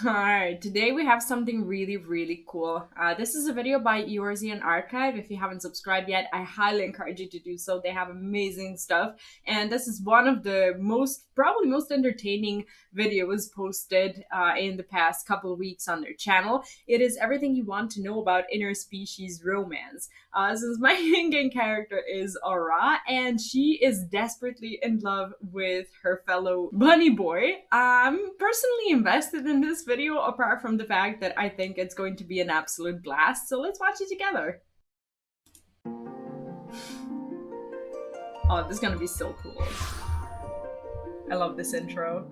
Alright, today we have something really cool. This is a video by Eorzean Archive. If you haven't subscribed yet, I highly encourage you to do so. They have amazing stuff. And this is one of the probably most entertaining videos posted in the past couple of weeks on their channel. It is everything you want to know about interspecies romance. Since my in-game character is Aura, and she is desperately in love with her fellow bunny boy. I'm personally invested in this video, apart from the fact that I think it's going to be an absolute blast. So let's watch it together. Oh, this is gonna be so cool. I love this intro.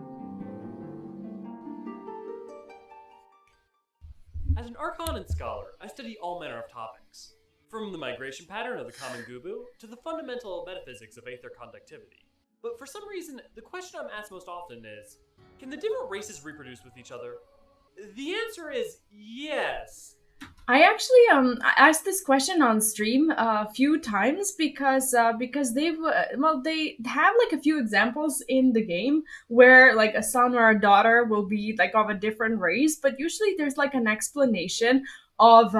As an Archon and scholar, I study all manner of topics, from the migration pattern of the common gubu to the fundamental metaphysics of aether conductivity. But for some reason, the question I'm asked most often is, can the different races reproduce with each other? The answer is yes. I actually asked this question on stream a few times because they have like a few examples in the game where like a son or a daughter will be like of a different race, but usually there's like an explanation of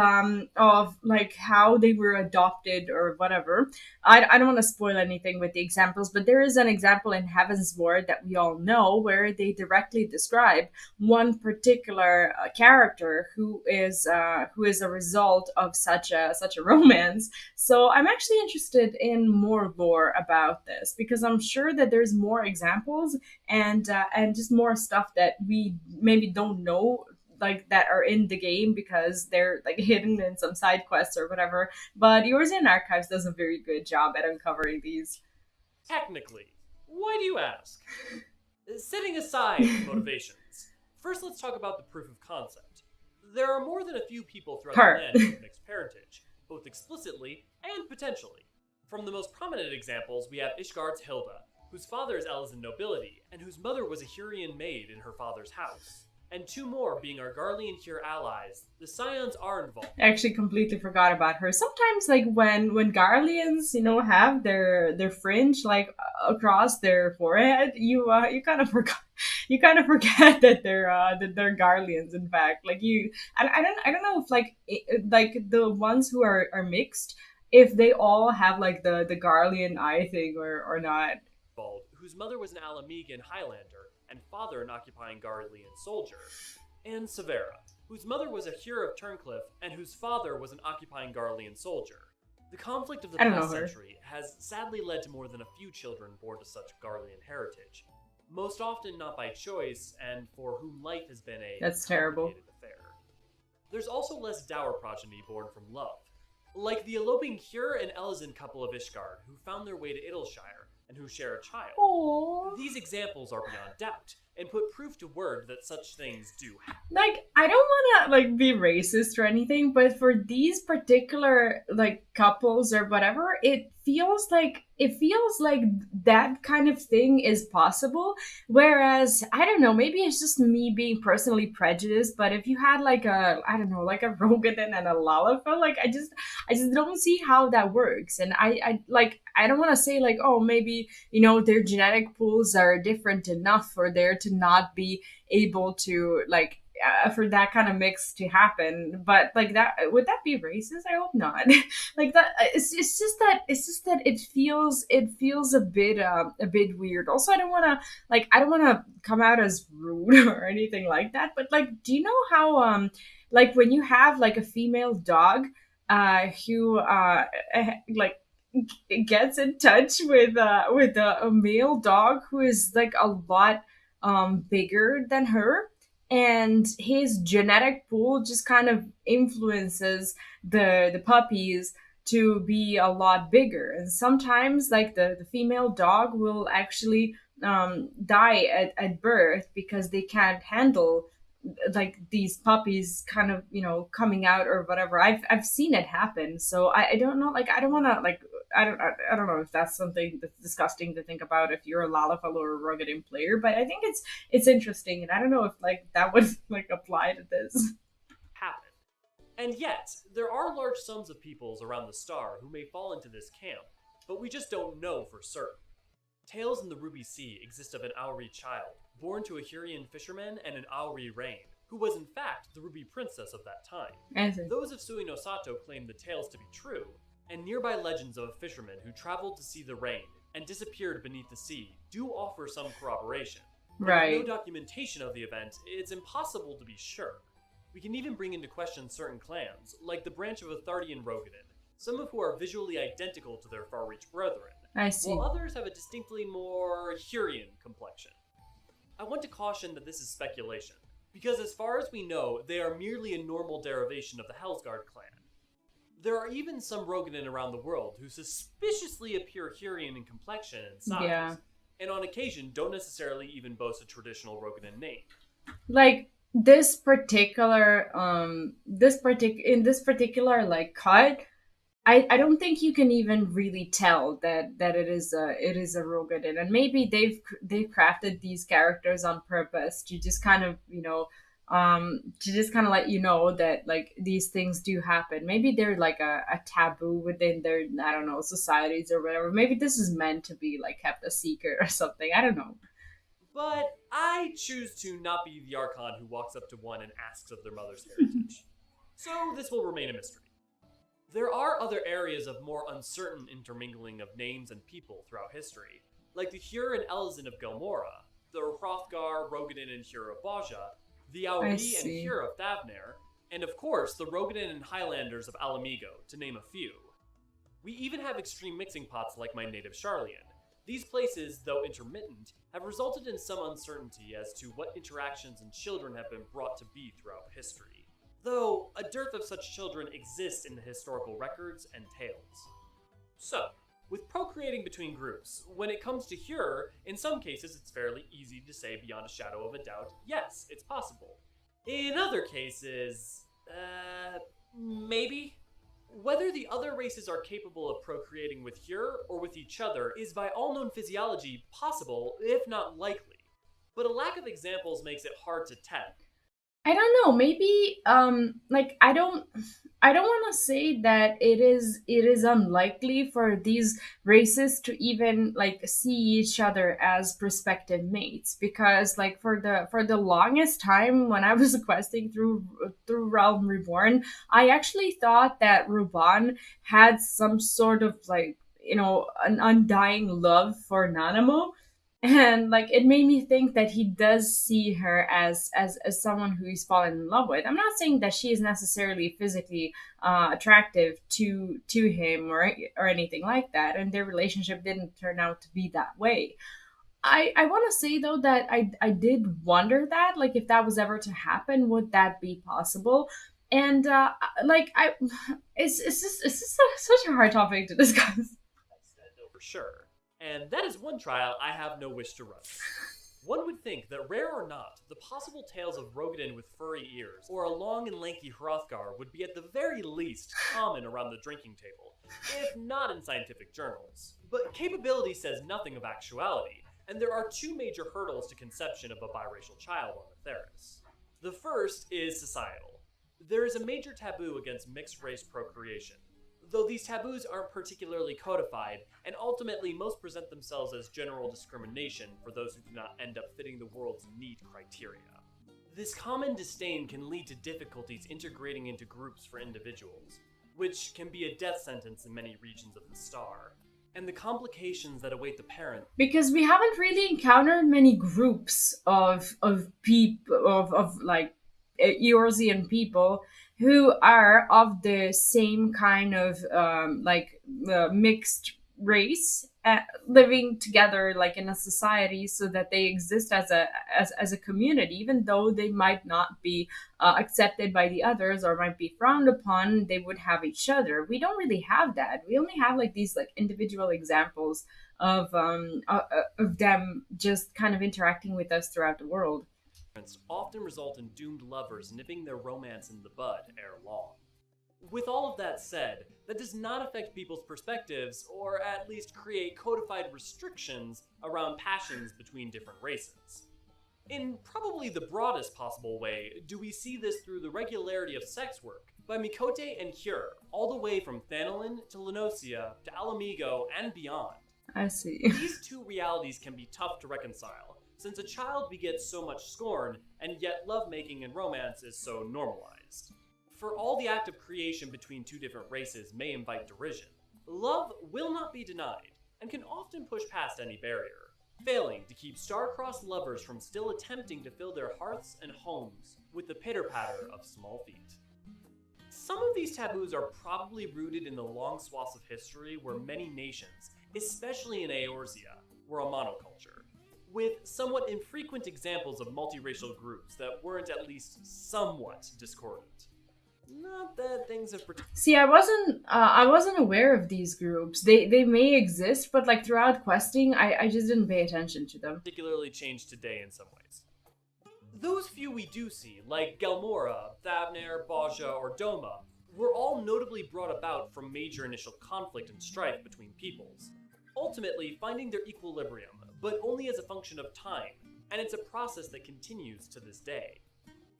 like how they were adopted or whatever. I don't want to spoil anything with the examples, but there is an example in Heaven's Ward that we all know where they directly describe one particular character who is a result of such a romance. So I'm actually interested in more lore about this because I'm sure that there's more examples and just more stuff that we maybe don't know, like that are in the game because they're like hidden in some side quests or whatever. But Yours in Archives does a very good job at uncovering these. Technically. Why do you ask? Setting aside motivations, first let's talk about the proof of concept. There are more than a few people throughout Her. the land with mixed parentage, both explicitly and potentially. From the most prominent examples, we have Ishgard's Hilda, whose father is Elezen nobility, and whose mother was a Hurrian maid in her father's house. And two more being our Garlean Hyr allies, the Scions Arenval. I actually completely forgot about her. Sometimes, like when Garleans, have their fringe like across their forehead, you kind of forgot. You kind of forget that they're Garleans. In fact, like I don't know if like the ones who are mixed, if they all have like the Garlean eye thing or not. Whose mother was an Alamegan Highlander and father an occupying Garlean soldier, and Severa, whose mother was a Hyr of Turncliffe and whose father was an occupying Garlean soldier. The conflict of the I don't know past her. century has sadly led to more than a few children born to such Garlean heritage, most often not by choice and for whom life has been a That's terrible. complicated affair. There's also less dour progeny born from love, like the eloping Hyr and Elezen couple of Ishgard who found their way to Idleshire and who share a child. Aww. These examples are beyond doubt, and put proof to word that such things do happen. Like, I don't want to like be racist or anything, but for these particular like couples or whatever, it feels like that kind of thing is possible. Whereas I don't know, maybe it's just me being personally prejudiced, but if you had like a, I don't know, like a Rogadin and a Lalafell, like I just don't see how that works. And I don't want to say like, oh, maybe their genetic pools are different enough for there to not be able to like for that kind of mix to happen. But like, that would that be racist? I hope not. Like that, it's just that it feels a bit weird. Also, I don't want to come out as rude or anything like that, but like, do you know how like when you have like a female dog who like gets in touch with a male dog who is like a lot bigger than her, and his genetic pool just kind of influences the puppies to be a lot bigger. And sometimes like the female dog will actually die at birth because they can't handle like these puppies kind of coming out or whatever. I've seen it happen, so I don't know, like I don't want to like I don't know if that's something that's disgusting to think about if you're a Lalafell or a Rogadin player, but I think it's interesting, and I don't know if like that would like apply to this. Happen. And yet, there are large sums of peoples around the star who may fall into this camp, but we just don't know for certain. Tales in the Ruby Sea exist of an Auri child, born to a Hurrian fisherman and an Auri rain, who was in fact the Ruby Princess of that time. I see. Those of Sui no Sato claim the tales to be true, and nearby legends of a fisherman who traveled to see the rain and disappeared beneath the sea do offer some corroboration. But with no Right. documentation of the event, it's impossible to be sure. We can even bring into question certain clans, like the branch of Athardian Rogadin, some of who are visually identical to their far-reach brethren, I see. while others have a distinctly more Hurrian complexion. I want to caution that this is speculation, because as far as we know, they are merely a normal derivation of the Hellsguard clan. There are even some Rogadin around the world who suspiciously appear Hurrian in complexion and size, Yeah. and on occasion don't necessarily even boast a traditional Rogadin name. Like in this particular like cut, I don't think you can even really tell that it is a Rogadin, and maybe they've crafted these characters on purpose to just kind of to just kind of let you know that like these things do happen. Maybe they're like a taboo within their, I don't know, societies or whatever. Maybe this is meant to be like kept a secret or something. I don't know. But I choose to not be the Archon who walks up to one and asks of their mother's heritage. So this will remain a mystery. There are other areas of more uncertain intermingling of names and people throughout history, like the Hur and Elzin of Gelmora, the Hrothgar, Rogadin, and Hur of Baja, the I Auri and see. Hur of Thavnair, and of course the Rogadin and Highlanders of Alamigo, to name a few. We even have extreme mixing pots like my native Charlian. These places, though intermittent, have resulted in some uncertainty as to what interactions and children have been brought to be throughout history, though a dearth of such children exists in the historical records and tales. So, with procreating between groups, when it comes to Hur, in some cases it's fairly easy to say beyond a shadow of a doubt, yes, it's possible. In other cases, maybe? Whether the other races are capable of procreating with Hur or with each other is by all known physiology possible, if not likely. But a lack of examples makes it hard to tell. I don't know. Maybe like I don't want to say that it is unlikely for these races to even like see each other as prospective mates, because like for the longest time when I was questing through Realm Reborn, I actually thought that Ruban had some sort of like, you know, an undying love for Nanamo, and like it made me think that he does see her as someone who he's fallen in love with. I'm not saying that she is necessarily physically attractive to him or anything like that, and their relationship didn't turn out to be that way. I want to say though that I did wonder that, like, if that was ever to happen, would that be possible? And like I it's just such a hard topic to discuss. For sure. And that is one trial I have no wish to run. One would think that, rare or not, the possible tales of Rogadin with furry ears, or a long and lanky Hrothgar, would be at the very least common around the drinking table, if not in scientific journals. But capability says nothing of actuality, and there are two major hurdles to conception of a biracial child on Etheris. The first is societal. There is a major taboo against mixed-race procreation, though these taboos aren't particularly codified, and ultimately most present themselves as general discrimination for those who do not end up fitting the world's neat criteria. This common disdain can lead to difficulties integrating into groups for individuals, which can be a death sentence in many regions of the star, and the complications that await the parent. Because we haven't really encountered many groups of people of like Eorzean people who are of the same kind of mixed race, living together like in a society, so that they exist as a community, even though they might not be accepted by the others or might be frowned upon. They would have each other. We don't really have that. We only have like these like individual examples of them just kind of interacting with us throughout the world. Often result in doomed lovers nipping their romance in the bud ere long. With all of that said, that does not affect people's perspectives, or at least create codified restrictions around passions between different races. In probably the broadest possible way, do we see this through the regularity of sex work by Mikote and Hur, all the way from Thanolin to Lenosia to Alamigo and beyond. I see. These two realities can be tough to reconcile, since a child begets so much scorn, and yet lovemaking and romance is so normalized. For all the act of creation between two different races may invite derision, love will not be denied, and can often push past any barrier, failing to keep star-crossed lovers from still attempting to fill their hearths and homes with the pitter-patter of small feet. Some of these taboos are probably rooted in the long swaths of history where many nations, especially in Eorzea, were a monoculture, with somewhat infrequent examples of multiracial groups that weren't at least somewhat discordant. Not that things have See, I wasn't aware of these groups. They may exist, but like throughout questing, I just didn't pay attention to them. particularly changed today in some ways. Those few we do see, like Galmora, Thavnair, Baja, or Doma, were all notably brought about from major initial conflict and strife between peoples, ultimately finding their equilibrium, but only as a function of time, and it's a process that continues to this day.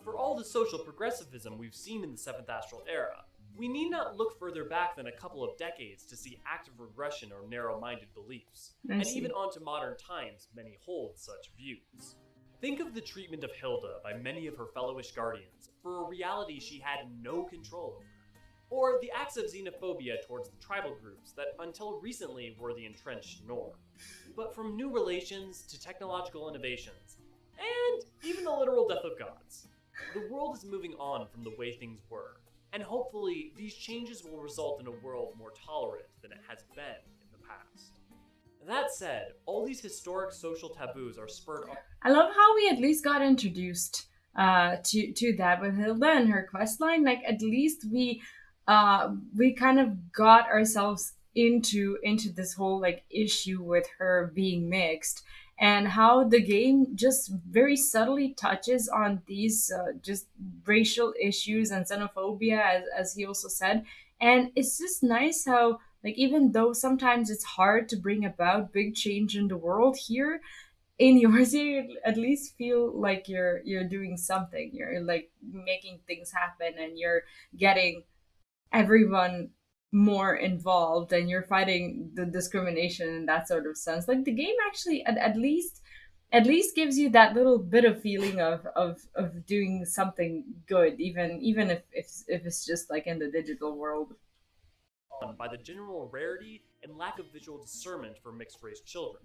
For all the social progressivism we've seen in the 7th Astral Era, we need not look further back than a couple of decades to see active regression or narrow-minded beliefs, and even onto modern times many hold such views. Think of the treatment of Hilda by many of her fellow Ishgardians for a reality she had no control over, or the acts of xenophobia towards the tribal groups that until recently were the entrenched norm. But from new relations to technological innovations, and even the literal death of gods, the world is moving on from the way things were, and hopefully these changes will result in a world more tolerant than it has been in the past. That said, all these historic social taboos are spurred on. I love how we at least got introduced to that with Hilda and her quest line. Like at least we kind of got ourselves into this whole like issue with her being mixed, and how the game just very subtly touches on these just racial issues and xenophobia, as he also said. And it's just nice how, like, even though sometimes it's hard to bring about big change in the world, here in yours you at least feel like you're doing something. You're like making things happen, and you're getting everyone more involved, and you're fighting the discrimination in that sort of sense. Like the game actually at least gives you that little bit of feeling of doing something good, even if it's just like in the digital world. By the general rarity and lack of visual discernment for mixed-race children,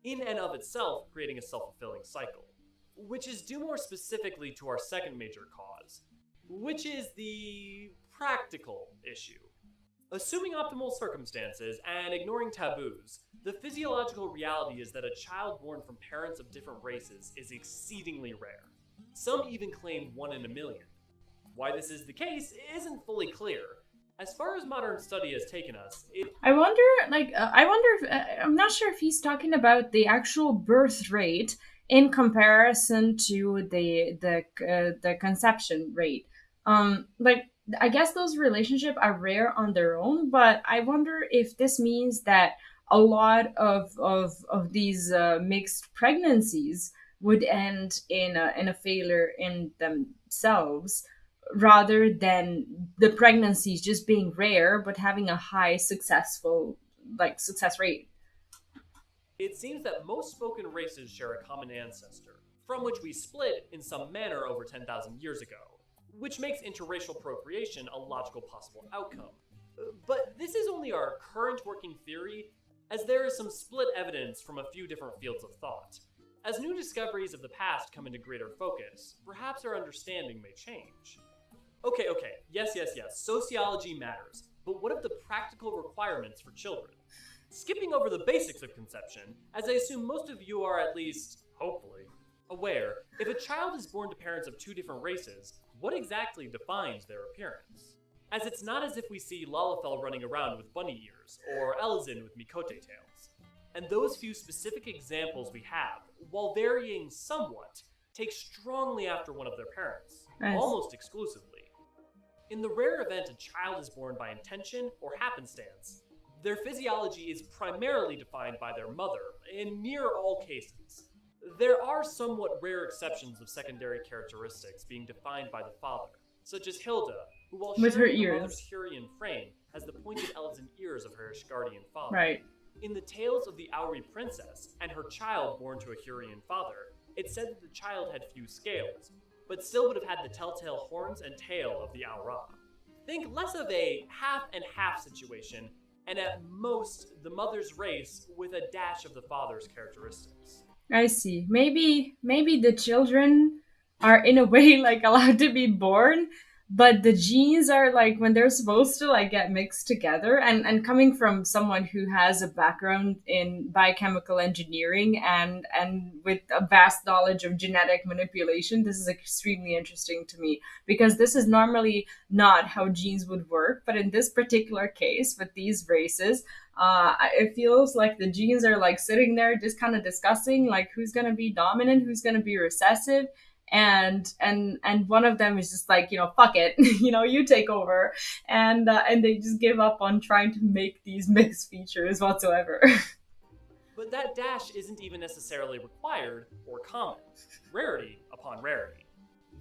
in and of itself creating a self-fulfilling cycle, which is due more specifically to our second major cause, which is the practical issue. Assuming optimal circumstances and ignoring taboos, the physiological reality is that a child born from parents of different races is exceedingly rare. Some even claim 1 in a million. Why this is the case isn't fully clear. As far as modern study has taken us, I wonder if I'm not sure if he's talking about the actual birth rate in comparison to the conception rate. Like I guess those relationships are rare on their own, but I wonder if this means that a lot of these mixed pregnancies would end in a failure in themselves, rather than the pregnancies just being rare but having a high success rate. it seems that most spoken races share a common ancestor, from which we split in some manner over 10,000 years ago, which makes interracial procreation a logical possible outcome. But this is only our current working theory, as there is some split evidence from a few different fields of thought. As new discoveries of the past come into greater focus, perhaps our understanding may change. Okay, yes, sociology matters, but what of the practical requirements for children? Skipping over the basics of conception, as I assume most of you are at least, hopefully, aware, if a child is born to parents of two different races, what exactly defines their appearance? As it's not as if we see Lalafell running around with bunny ears, or Elizin with Mikote tails. And those few specific examples we have, while varying somewhat, take strongly after one of their parents, Nice. almost exclusively. In the rare event a child is born by intention or happenstance, their physiology is primarily defined by their mother, in near all cases. There are somewhat rare exceptions of secondary characteristics being defined by the father, such as Hilda, who while With her sharing her ears. mother's Hurrian frame, has the pointed Elizin ears of her Ishgardian father. Right. In the tales of the Auri princess and her child born to a Hurrian father, it said that the child had few scales, but still would have had the telltale horns and tail of the Aura. Think less of a half and half situation, and at most the mother's race with a dash of the father's characteristics. I see. Maybe the children are in a way like allowed to be born, but the genes are like when they're supposed to like get mixed together, and coming from someone who has a background in biochemical engineering and with a vast knowledge of genetic manipulation, this is extremely interesting to me because this is normally not how genes would work, but in this particular case with these races, it feels like the genes are like sitting there just kind of discussing like who's going to be dominant, who's going to be recessive, and one of them is just like, fuck it, you take over, and they just give up on trying to make these mixed features whatsoever. But that dash isn't even necessarily required or common. Rarity upon rarity.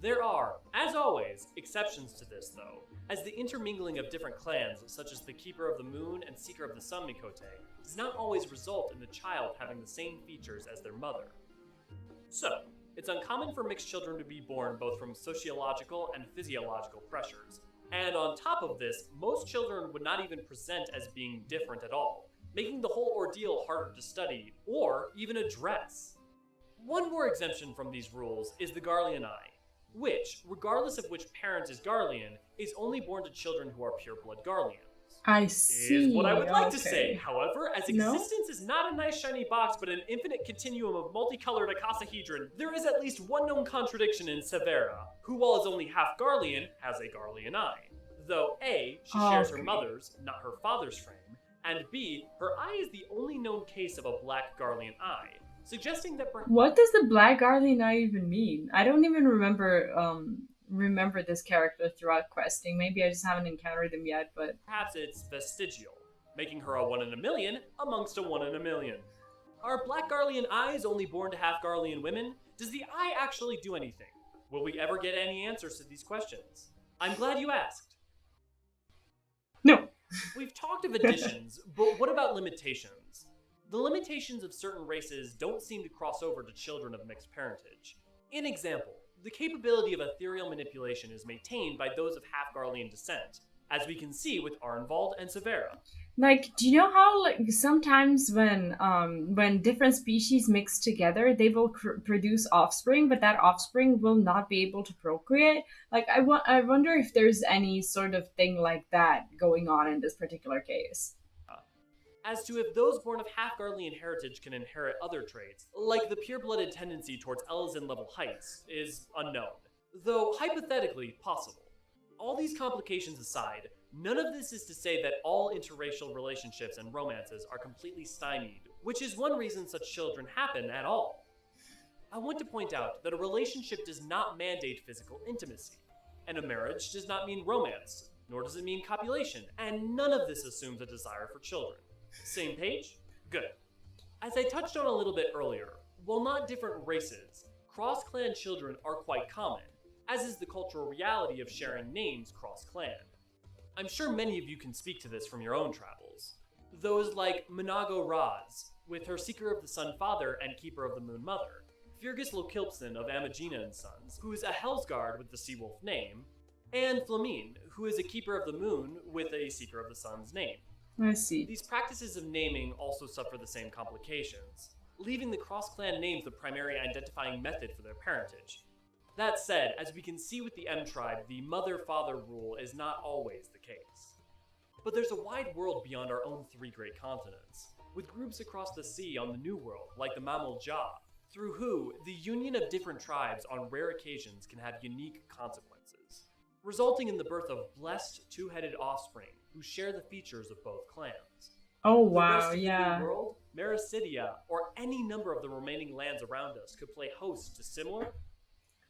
There are, as always, exceptions to this though, as the intermingling of different clans, such as the Keeper of the Moon and Seeker of the Sun Mikote, does not always result in the child having the same features as their mother. So, it's uncommon for mixed children to be born both from sociological and physiological pressures. And on top of this, most children would not even present as being different at all, making the whole ordeal harder to study or even address. One more exemption from these rules is the Garlean eye, which, regardless of which parent is Garlean, is only born to children who are pureblood Garleans. I see. Is what I would like okay. to say. However, as No? existence is not a nice shiny box but an infinite continuum of multicolored icosahedron, there is at least one known contradiction in Severa, who, while is only half Garlean, has a Garlean eye. Though A, she shares her Okay. mother's, not her father's frame, and B, her eye is the only known case of a black Garlean eye, suggesting that What does the black Garlean eye even mean? I don't even remember this character throughout questing. Maybe I just haven't encountered them yet, but perhaps it's vestigial, making her a 1 in a million amongst a 1 in a million. Are black Garlean eyes only born to half Garlean women? Does the eye actually do anything? Will we ever get any answers to these questions? I'm glad you asked. no. We've talked of additions, but what about limitations? The limitations of certain races don't seem to cross over to children of mixed parentage. In example, the capability of ethereal manipulation is maintained by those of half Garlean descent, as we can see with Arnvald and Severa. Like, do you know how like sometimes when different species mix together, they will produce offspring, but that offspring will not be able to procreate? Like, I wonder if there's any sort of thing like that going on in this particular case. As to if those born of half Garlean heritage can inherit other traits, like the pure-blooded tendency towards Elizin-level heights, is unknown, though hypothetically possible. All these complications aside, none of this is to say that all interracial relationships and romances are completely stymied, which is one reason such children happen at all. I want to point out that a relationship does not mandate physical intimacy, and a marriage does not mean romance, nor does it mean copulation, and none of this assumes a desire for children. Same page? Good. As I touched on a little bit earlier, while not different races, cross-clan children are quite common, as is the cultural reality of sharing names cross-clan. I'm sure many of you can speak to this from your own travels. Those like Minago Raz, with her Seeker of the Sun father and Keeper of the Moon mother, Fergus Lokilpson of Amagina and Sons, who is a Hellsguard with the Seawolf name, and Flamine, who is a Keeper of the Moon with a Seeker of the Sun's name. I see. These practices of naming also suffer the same complications, leaving the cross-clan names the primary identifying method for their parentage. That said, as we can see with the M tribe, the mother-father rule is not always the case. But there's a wide world beyond our own 3 great continents, with groups across the sea on the New World, like the Mammal Ja, through who the union of different tribes on rare occasions can have unique consequences, resulting in the birth of blessed 2-headed offspring who share the features of both clans. Oh The rest wow, of yeah. the New World, Mericidia, or any number of the remaining lands around us could play host to similar.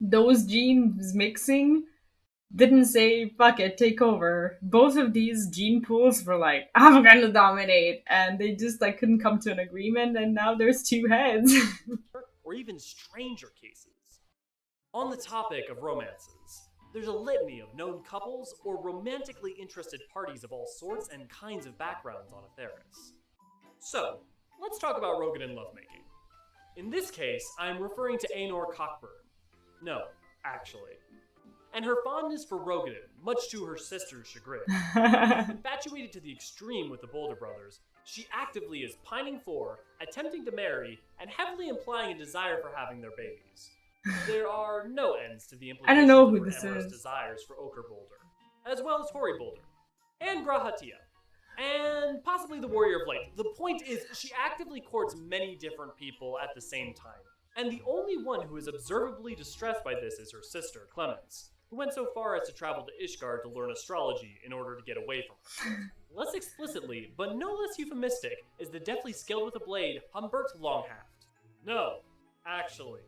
Those genes mixing didn't say fuck it, take over. Both of these gene pools were like, I'm gonna dominate, and they just like couldn't come to an agreement, and now there's 2 heads. Or even stranger cases. On the topic of romances, there's a litany of known couples or romantically interested parties of all sorts and kinds of backgrounds on Etheris. So, let's talk about Rogan and lovemaking. In this case, I'm referring to Aenor Cockburn. No, actually. And her fondness for Rogadin, much to her sister's chagrin. Infatuated to the extreme with the Boulder brothers, she actively is pining for, attempting to marry, and heavily implying a desire for having their babies. There are no ends to the I don't implications know of who her this amorous is. desires for Ochre Boulder, as well as Hoary Boulder, and Grahatia, and possibly the Warrior of Light. The point is, she actively courts many different people at the same time, and the only one who is observably distressed by this is her sister, Clemens, who went so far as to travel to Ishgard to learn astrology in order to get away from her. Less explicitly, but no less euphemistic, is the deftly skilled with a blade, Humbert Longhaft. No, actually.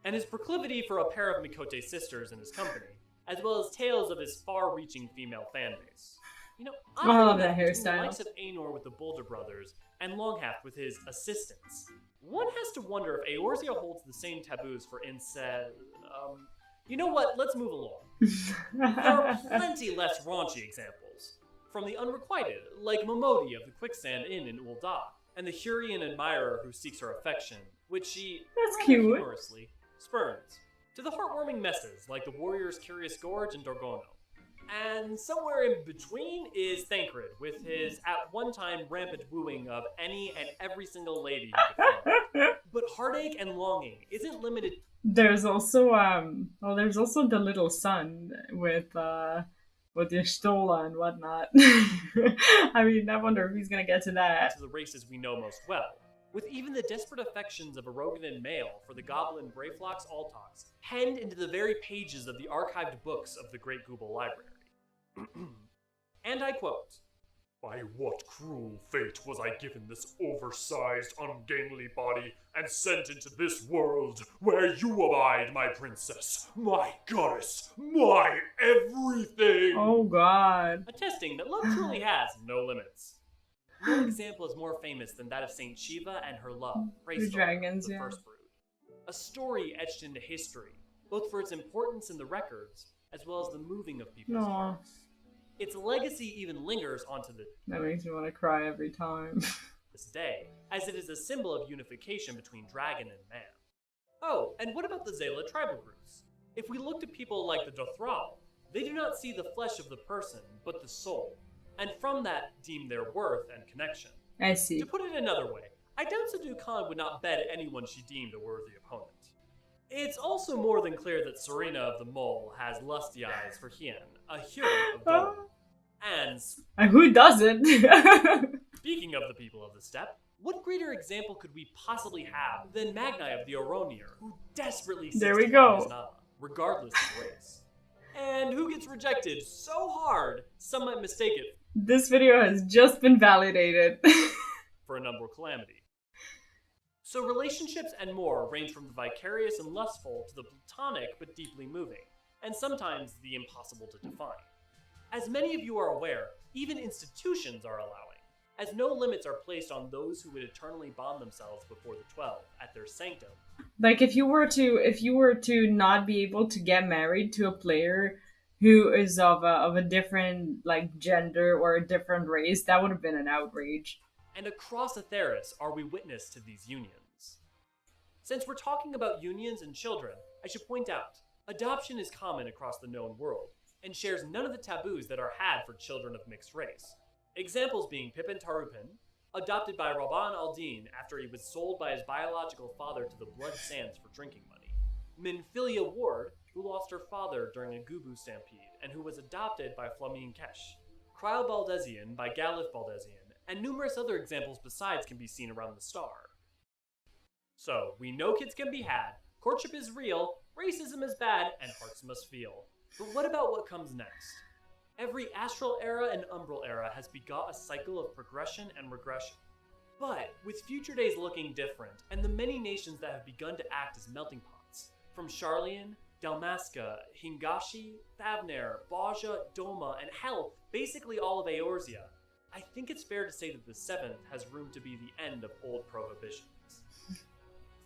And his proclivity for a pair of Mikote sisters in his company, as well as tales of his far-reaching female fan base. You know, Oh, I love oddly that enough, between the hairstyle. likes of Aenor with the Boulder brothers and Longhaft with his assistants, one has to wonder if Eorzea holds the same taboos for incest. You know what? Let's move along. There are plenty less raunchy examples. From the unrequited, like Momodi of the Quicksand Inn in Ul'dah, and the Hurrian admirer who seeks her affection, which she, That's rather cute. humorously, spurns, to the heartwarming messes like the Warrior's Curious Gorge and Dorgono. And somewhere in between is Thancred, with his at one time rampant wooing of any and every single lady he could find. But heartache and longing isn't limited. There's also there's also the little son with the Stola and whatnot. I mean, I wonder if he's gonna get to that. To the races we know most well, with even the desperate affections of a Rogadin male for the goblin Brayflox Altox penned into the very pages of the archived books of the Great Google Library. And I quote, "By what cruel fate was I given this oversized, ungainly body and sent into this world where you abide, my princess, my goddess, my everything?" Oh God. attesting that love truly has no limits. No example is more famous than that of Saint Shiva and her love, Race dragons, the yeah. first brood. A story etched into history, both for its importance in the records, as well as the moving of people's Aw. hearts. Its legacy even lingers onto That makes me want to cry every time. this day, as it is a symbol of unification between dragon and man. Oh, and what about the Zayla tribal groups? If we look to people like the Dothral, they do not see the flesh of the person, but the soul, and from that deem their worth and connection. I see. To put it another way, I doubt Sadu Khan would not bet anyone she deemed a worthy opponent. It's also more than clear that Serena of the Mole has lusty eyes for Hien, a Huron of Dole. And Who doesn't? speaking of the people of the steppe, what greater example could we possibly have than Magnai of the Oronir, who desperately seeks There we to go. find his Nala, regardless of race, and who gets rejected so hard some might mistake it This video has just been validated. for a number calamity. So relationships and more range from the vicarious and lustful to the platonic but deeply moving, and sometimes the impossible to define. As many of you are aware, even institutions are allowing, as no limits are placed on those who would eternally bond themselves before the 12 at their sanctum. Like if you were to not be able to get married to a player who is of a different like gender or a different race, that would have been an outrage. And across Atheris are we witness to these unions. Since we're talking about unions and children, I should point out, adoption is common across the known world, and shares none of the taboos that are had for children of mixed race. Examples being Pippin Tarupin, adopted by Rabban al-Din after he was sold by his biological father to the Blood Sands for drinking money. Minfilia Ward, who lost her father during a Gubu stampede and who was adopted by Flamine Kesh. Cryle Baldezian by Galif Baldezian, and numerous other examples besides can be seen around the star. So, we know kids can be had, courtship is real, racism is bad, and hearts must feel. But what about what comes next? Every astral era and umbral era has begot a cycle of progression and regression. But, with future days looking different, and the many nations that have begun to act as melting pots, from Sharlayan, Dalmasca, Hingashi, Thavner, Baja, Doma, and hell, basically all of Eorzea, I think it's fair to say that the 7th has room to be the end of old prohibitions.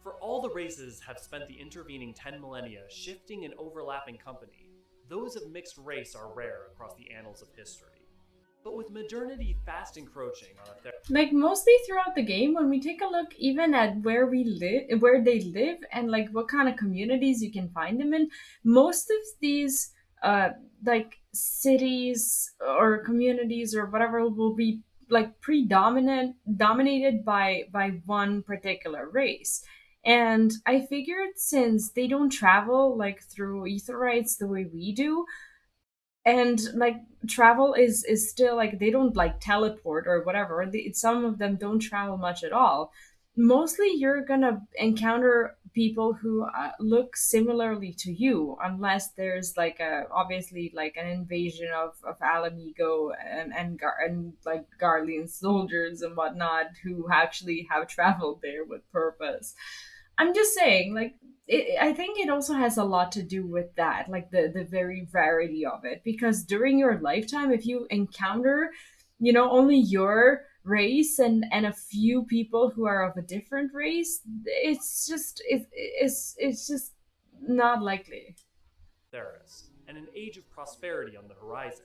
For all the races have spent the intervening 10 millennia shifting and overlapping company, those of mixed race are rare across the annals of history. But with modernity fast encroaching on a Like mostly throughout the game, when we take a look even at where they live, and like what kind of communities you can find them in, most of these uh like cities or communities or whatever will be like predominant dominated by one particular race. And I figured since they don't travel like through aetherytes the way we do, and like travel is still like they don't like teleport or whatever, some of them don't travel much at all. Mostly you're gonna encounter people who look similarly to you, unless there's like a obviously like an invasion of alamigo and like Garlean soldiers and whatnot who actually have traveled there with purpose. I'm just saying, like, I think it also has a lot to do with that, like the very rarity of it. Because during your lifetime, if you encounter, only your race and a few people who are of a different race, it's just not likely. Theros, and an age of prosperity on the horizon.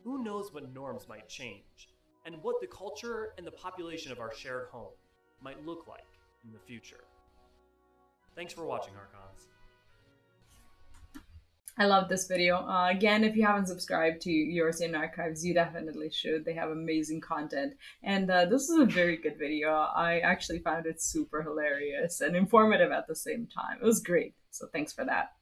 Who knows what norms might change, and what the culture and the population of our shared home might look like in the future. Thanks for watching, Archons. I love this video. Again, if you haven't subscribed to European Archives, you definitely should. They have amazing content. And this is a very good video. I actually found it super hilarious and informative at the same time. It was great. So thanks for that.